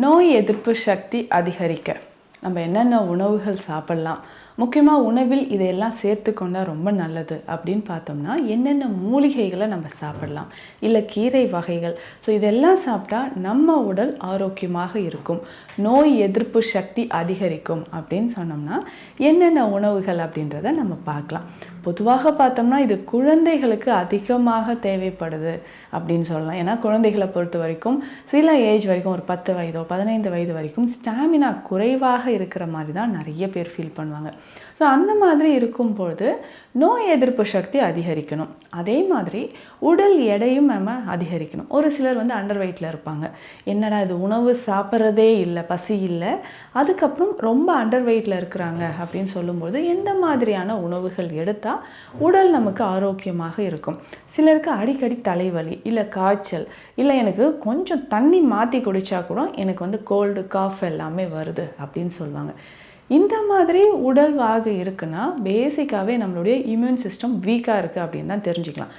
நோய் எதிர்ப்பு சக்தி அதிகரிக்க நம்ம என்னென்ன உணவுகள் சாப்பிடலாம், முக்கியமாக உணவில் இதையெல்லாம் சேர்த்துக்கொண்டா ரொம்ப நல்லது அப்படின்னு பார்த்தோம்னா, என்னென்ன மூலிகைகளை நம்ம சாப்பிடலாம், இல்லை கீரை வகைகள். ஸோ இதெல்லாம் சாப்பிட்டா நம்ம உடல் ஆரோக்கியமாக இருக்கும், நோய் எதிர்ப்பு சக்தி அதிகரிக்கும் அப்படின்னு சொன்னோம்னா என்னென்ன உணவுகள் அப்படின்றத நம்ம பார்க்கலாம். பொதுவாக பார்த்தோம்னா இது குழந்தைகளுக்கு அதிகமாக தேவைப்படுது அப்படின்னு சொல்லலாம். ஏன்னா குழந்தைகளை பொறுத்த வரைக்கும் சில ஏஜ் வரைக்கும் ஒரு 10 வயதோ 15 வயது வரைக்கும் ஸ்டாமினா குறைவாக இருக்கிற மாதிரி தான் நிறைய பேர் ஃபீல் பண்ணுவாங்க. ஸோ அந்த மாதிரி இருக்கும்பொழுது நோய் எதிர்ப்பு சக்தி அதிகரிக்கணும். அதே மாதிரி உடல் எடையும் நம்ம அதிகரிக்கணும். ஒரு சிலர் வந்து அண்டர் வெயிட்டில் இருப்பாங்க. என்னடா இது உணவு சாப்பிட்றதே இல்லை, பசி இல்லை, அதுக்கப்புறம் ரொம்ப அண்டர் வெயிட்டில் இருக்கிறாங்க அப்படின்னு சொல்லும்போது எந்த மாதிரியான உணவுகள் எடுத்தால் உடல் நமக்கு ஆரோக்கியமாக இருக்கும். சிலருக்கு அடிக்கடி தலைவலி, இல்லை காய்ச்சல், இல்லை எனக்கு கொஞ்சம் தண்ணி மாற்றி குடித்தா கூட எனக்கு வந்து கோல்டு காஃப் எல்லாமே வருது அப்படின்னு சொல்லுவாங்க. இந்த மாதிரி உடல் வாகு இருக்குன்னா பேசிக்காகவே நம்மளுடைய இம்யூன் சிஸ்டம் வீக்காக இருக்குது அப்படின்னு தான் தெரிஞ்சுக்கலாம்.